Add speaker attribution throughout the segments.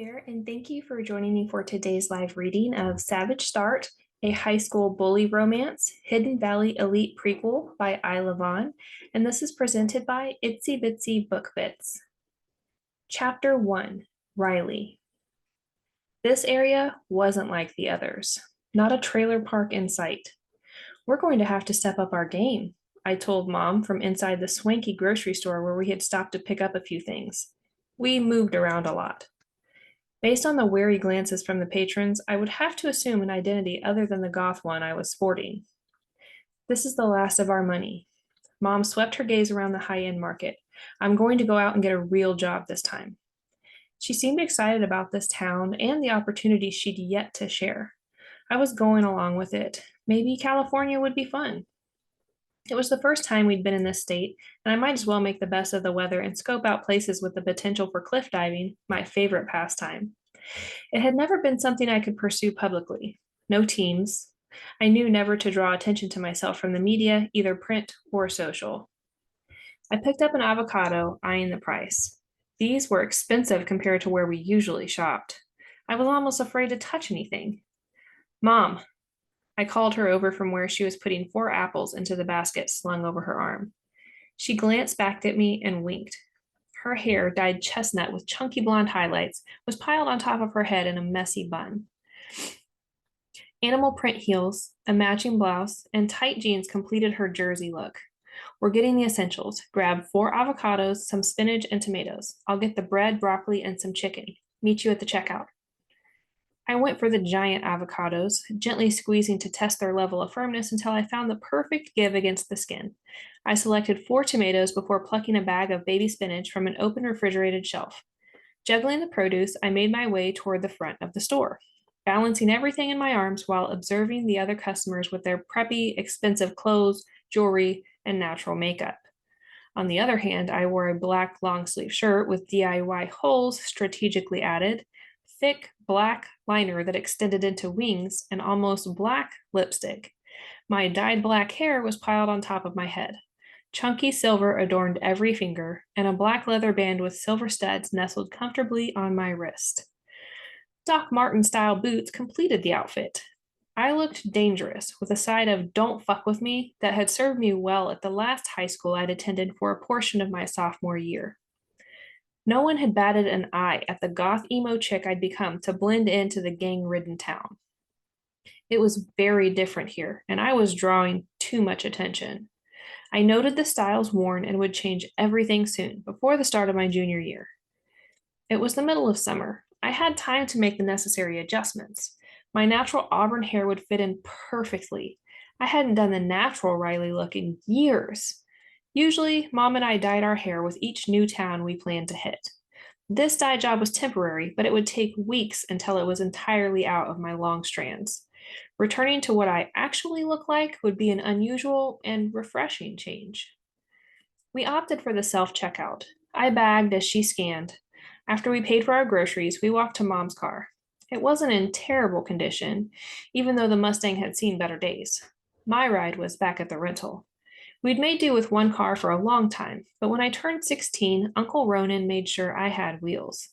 Speaker 1: there, and thank you for joining me for today's live reading of Savage Start, a high school bully romance, Hidden Valley Elite Prequel by Isla Vaughn, and this is presented by Itsy Bitsy Book Bits. Chapter 1, Riley. This area wasn't like the others, not a trailer park in sight. We're going to have to step up our game, I told Mom from inside the swanky grocery store where we had stopped to pick up a few things. We moved around a lot. Based on the wary glances from the patrons, I would have to assume an identity other than the goth one I was sporting. This is the last of our money. Mom swept her gaze around the high-end market. I'm going to go out and get a real job this time. She seemed excited about this town and the opportunities she'd yet to share. I was going along with it. Maybe California would be fun. It was the first time we'd been in this state, and I might as well make the best of the weather and scope out places with the potential for cliff diving, my favorite pastime. It had never been something I could pursue publicly. No teams. I knew never to draw attention to myself from the media, either print or social. I picked up an avocado, eyeing the price. These were expensive compared to where we usually shopped. I was almost afraid to touch anything. Mom, I called her over from where she was putting 4 apples into the basket slung over her arm. She glanced back at me and winked. Her hair, dyed chestnut with chunky blonde highlights, was piled on top of her head in a messy bun. Animal print heels, a matching blouse, and tight jeans completed her Jersey look. We're getting the essentials. Grab 4 avocados, some spinach, and tomatoes. I'll get the bread, broccoli, and some chicken. Meet you at the checkout. I went for the giant avocados, gently squeezing to test their level of firmness until I found the perfect give against the skin. I selected 4 tomatoes before plucking a bag of baby spinach from an open refrigerated shelf. Juggling the produce, I made my way toward the front of the store, balancing everything in my arms while observing the other customers with their preppy, expensive clothes, jewelry, and natural makeup. On the other hand, I wore a black long-sleeve shirt with DIY holes strategically added, thick black liner that extended into wings, and almost black lipstick. My dyed black hair was piled on top of my head. Chunky silver adorned every finger, and a black leather band with silver studs nestled comfortably on my wrist. Doc Marten-style boots completed the outfit. I looked dangerous, with a side of "don't fuck with me" that had served me well at the last high school I'd attended for a portion of my sophomore year. No one had batted an eye at the goth emo chick I'd become to blend into the gang-ridden town. It was very different here, and I was drawing too much attention. I noted the styles worn and would change everything soon, before the start of my junior year. It was the middle of summer. I had time to make the necessary adjustments. My natural auburn hair would fit in perfectly. I hadn't done the natural Riley look in years. Usually, Mom and I dyed our hair with each new town we planned to hit. This dye job was temporary, but it would take weeks until it was entirely out of my long strands. Returning to what I actually look like would be an unusual and refreshing change. We opted for the self-checkout. I bagged as she scanned. After we paid for our groceries, we walked to Mom's car. It wasn't in terrible condition, even though the Mustang had seen better days. My ride was back at the rental. We'd made do with one car for a long time, but when I turned 16, Uncle Ronan made sure I had wheels.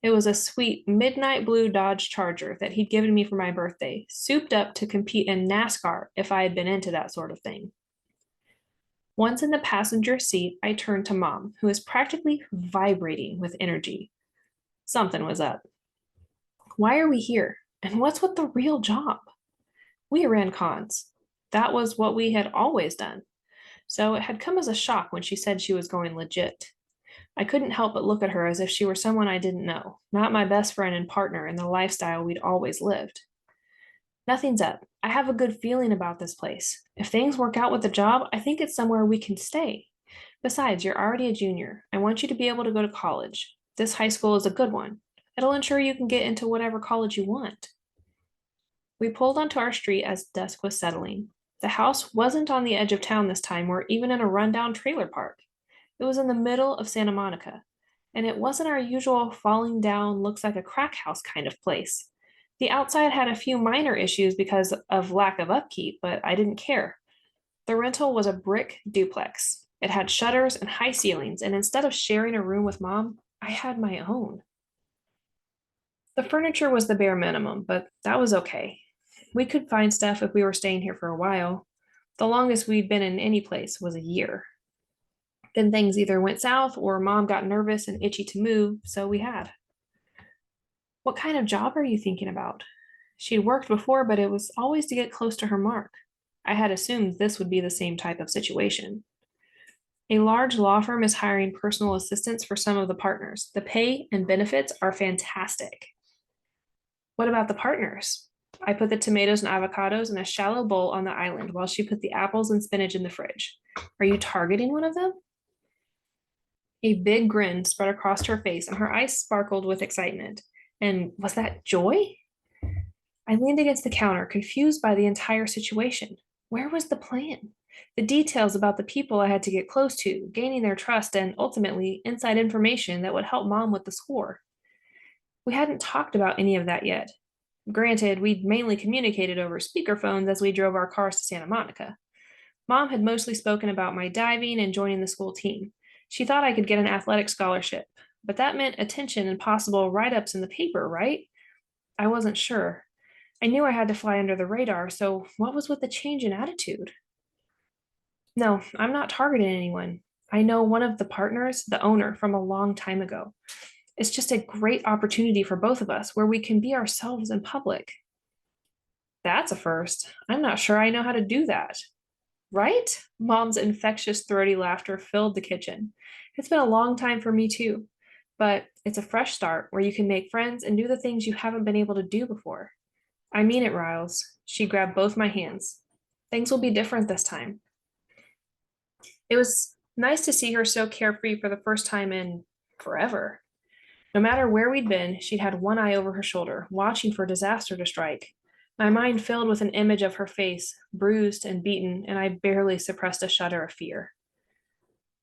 Speaker 1: It was a sweet midnight blue Dodge Charger that he'd given me for my birthday, souped up to compete in NASCAR if I had been into that sort of thing. Once in the passenger seat, I turned to Mom, who was practically vibrating with energy. Something was up. Why are we here? And what's with the real job? We ran cons. That was what we had always done. So it had come as a shock when she said she was going legit. I couldn't help but look at her as if she were someone I didn't know, not my best friend and partner in the lifestyle we'd always lived. Nothing's up. I have a good feeling about this place. If things work out with the job, I think it's somewhere we can stay. Besides, you're already a junior. I want you to be able to go to college. This high school is a good one. It'll ensure you can get into whatever college you want. We pulled onto our street as dusk was settling. The house wasn't on the edge of town this time or even in a rundown trailer park. It was in the middle of Santa Monica, and it wasn't our usual falling down, looks like a crack house kind of place. The outside had a few minor issues because of lack of upkeep, but I didn't care. The rental was a brick duplex. It had shutters and high ceilings, and instead of sharing a room with Mom, I had my own. The furniture was the bare minimum, but that was okay. We could find stuff if we were staying here for a while. The longest we'd been in any place was a year. Then things either went south or mom got nervous and itchy to move, so we had. What kind of job are you thinking about? She'd worked before, but it was always to get close to her mark. I had assumed this would be the same type of situation. A large law firm is hiring personal assistants for some of the partners. The pay and benefits are fantastic. What about the partners? I put the tomatoes and avocados in a shallow bowl on the island while she put the apples and spinach in the fridge. Are you targeting one of them? A big grin spread across her face and her eyes sparkled with excitement. And was that joy? I leaned against the counter, confused by the entire situation. Where was the plan? The details about the people I had to get close to, gaining their trust, and ultimately inside information that would help mom with the score. We hadn't talked about any of that yet. Granted, we'd mainly communicated over speakerphones as we drove our cars to Santa Monica. Mom had mostly spoken about my diving and joining the school team. She thought I could get an athletic scholarship, but that meant attention and possible write ups in the paper, right? I wasn't sure. I knew I had to fly under the radar, so what was with the change in attitude? No, I'm not targeting anyone. I know one of the partners, the owner, from a long time ago. It's just a great opportunity for both of us where we can be ourselves in public. That's a first. I'm not sure I know how to do that. Right? Mom's infectious, throaty laughter filled the kitchen. It's been a long time for me too, but it's a fresh start where you can make friends and do the things you haven't been able to do before. I mean it, Riles. She grabbed both my hands. Things will be different this time. It was nice to see her so carefree for the first time in forever. No matter where we'd been, she'd had one eye over her shoulder, watching for disaster to strike. My mind filled with an image of her face, bruised and beaten, and I barely suppressed a shudder of fear.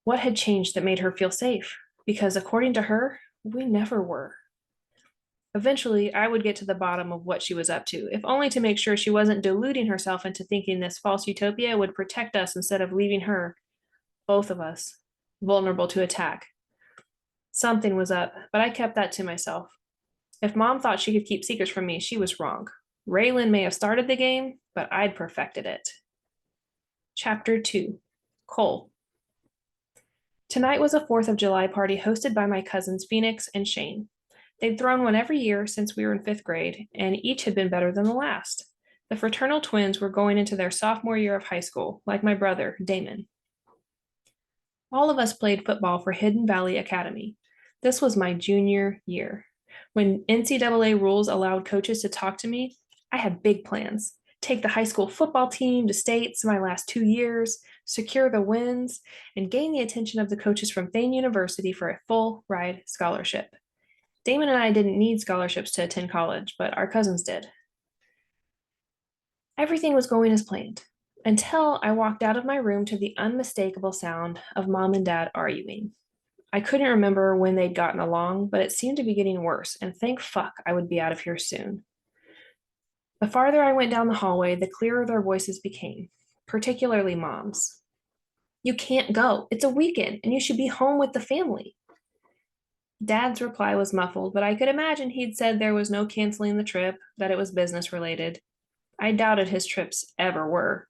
Speaker 1: What had changed that made her feel safe? Because according to her, we never were. Eventually, I would get to the bottom of what she was up to, if only to make sure she wasn't deluding herself into thinking this false utopia would protect us instead of leaving her, both of us, vulnerable to attack. Something was up, but I kept that to myself. If mom thought she could keep secrets from me, she was wrong. Raylan may have started the game, but I'd perfected it. Chapter 2 Cole. Tonight was a 4th of July party hosted by my cousins Phoenix and Shane. They'd thrown one every year since we were in 5th grade, and each had been better than the last. The fraternal twins were going into their sophomore year of high school, like my brother, Damon. All of us played football for Hidden Valley Academy. This was my junior year. When NCAA rules allowed coaches to talk to me, I had big plans. Take the high school football team to states my last 2 years, secure the wins, and gain the attention of the coaches from Thane University for a full ride scholarship. Damon and I didn't need scholarships to attend college, but our cousins did. Everything was going as planned until I walked out of my room to the unmistakable sound of mom and dad arguing. I couldn't remember when they'd gotten along, but it seemed to be getting worse, and thank fuck I would be out of here soon. The farther I went down the hallway, the clearer their voices became, particularly mom's. You can't go. It's a weekend, and you should be home with the family. Dad's reply was muffled, but I could imagine he'd said there was no canceling the trip, that it was business related. I doubted his trips ever were.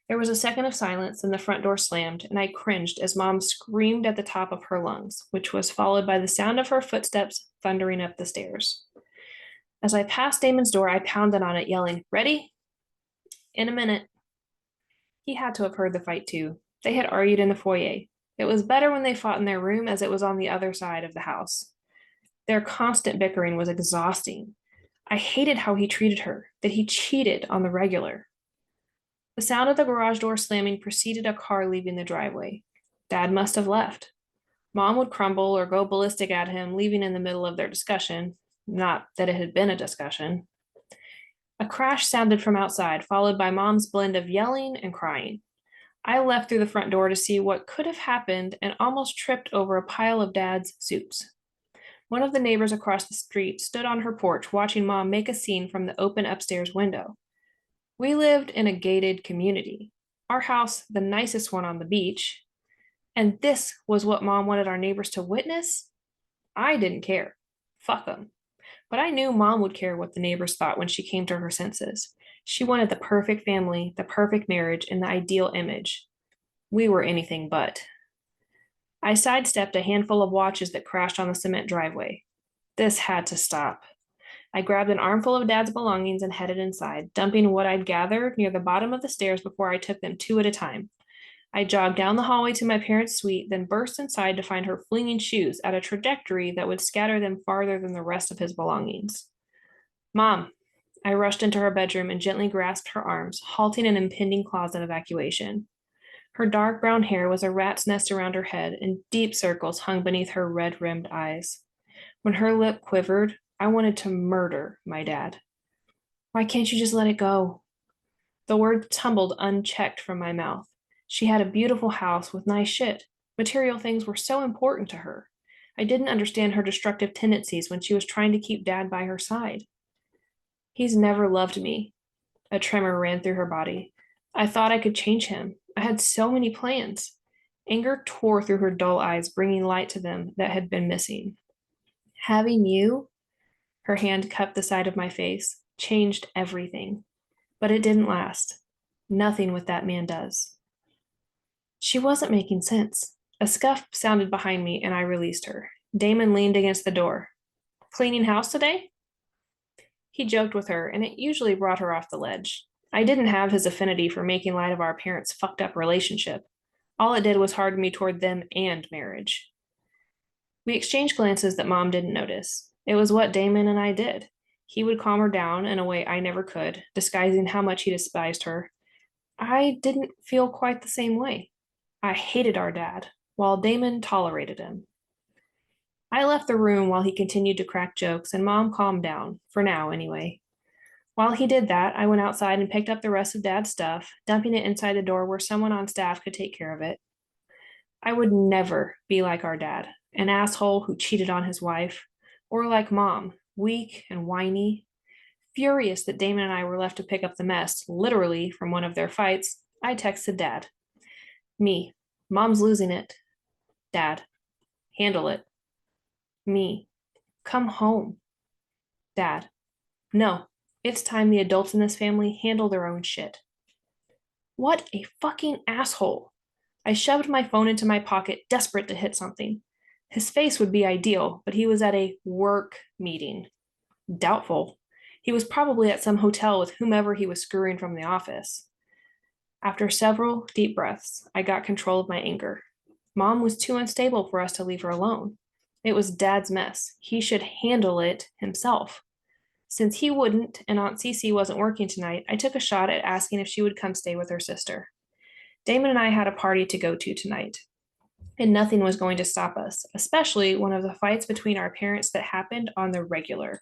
Speaker 1: There was a second of silence, and the front door slammed, and I cringed as Mom screamed at the top of her lungs, which was followed by the sound of her footsteps thundering up the stairs. As I passed Damon's door, I pounded on it, yelling, "Ready?" In a minute. He had to have heard the fight too. They had argued in the foyer. It was better when they fought in their room, as it was on the other side of the house. Their constant bickering was exhausting. I hated how he treated her, that he cheated on the regular. The sound of the garage door slamming preceded a car leaving the driveway. Dad must have left. Mom would crumble or go ballistic at him, leaving in the middle of their discussion. Not that it had been a discussion. A crash sounded from outside, followed by Mom's blend of yelling and crying. I left through the front door to see what could have happened and almost tripped over a pile of Dad's suits. One of the neighbors across the street stood on her porch watching Mom make a scene from the open upstairs window. We lived in a gated community, our house the nicest one on the beach, and this was what Mom wanted our neighbors to witness? I didn't care. Fuck them. But I knew Mom would care what the neighbors thought when she came to her senses. She wanted the perfect family, the perfect marriage, and the ideal image. We were anything but. I sidestepped a handful of watches that crashed on the cement driveway. This had to stop. I grabbed an armful of Dad's belongings and headed inside, dumping what I'd gathered near the bottom of the stairs before I took them two at a time. I jogged down the hallway to my parents' suite, then burst inside to find her flinging shoes at a trajectory that would scatter them farther than the rest of his belongings. Mom! I rushed into her bedroom and gently grasped her arms, halting an impending closet evacuation. Her dark brown hair was a rat's nest around her head, and deep circles hung beneath her red-rimmed eyes. When her lip quivered, I wanted to murder my dad. Why can't you just let it go? The words tumbled unchecked from my mouth. She had a beautiful house with nice shit. Material things were so important to her. I didn't understand her destructive tendencies when she was trying to keep Dad by her side. He's never loved me. A tremor ran through her body. I thought I could change him. I had so many plans. Anger tore through her dull eyes, bringing light to them that had been missing. Having you, her hand cupped the side of my face, changed everything. But it didn't last. Nothing with that man does. She wasn't making sense. A scuff sounded behind me, and I released her. Damon leaned against the door. Cleaning house today? He joked with her, and it usually brought her off the ledge. I didn't have his affinity for making light of our parents' fucked up relationship. All it did was harden me toward them and marriage. We exchanged glances that Mom didn't notice. It was what Damon and I did. He would calm her down in a way I never could, disguising how much he despised her. I didn't feel quite the same way. I hated our dad, while Damon tolerated him. I left the room while he continued to crack jokes, and Mom calmed down, for now anyway. While he did that, I went outside and picked up the rest of Dad's stuff, dumping it inside the door where someone on staff could take care of it. I would never be like our dad, an asshole who cheated on his wife, or like Mom, weak and whiny. Furious that Damon and I were left to pick up the mess, literally from one of their fights, I texted Dad. Me, Mom's losing it. Dad, handle it. Me, come home. Dad, no, it's time the adults in this family handle their own shit. What a fucking asshole. I shoved my phone into my pocket, desperate to hit something. His face would be ideal, but he was at a work meeting. Doubtful. He was probably at some hotel with whomever he was screwing from the office. After several deep breaths, I got control of my anger. Mom was too unstable for us to leave her alone. It was Dad's mess. He should handle it himself. Since he wouldn't and Aunt Cece wasn't working tonight, I took a shot at asking if she would come stay with her sister. Damon and I had a party to go to tonight, and nothing was going to stop us, especially one of the fights between our parents that happened on the regular.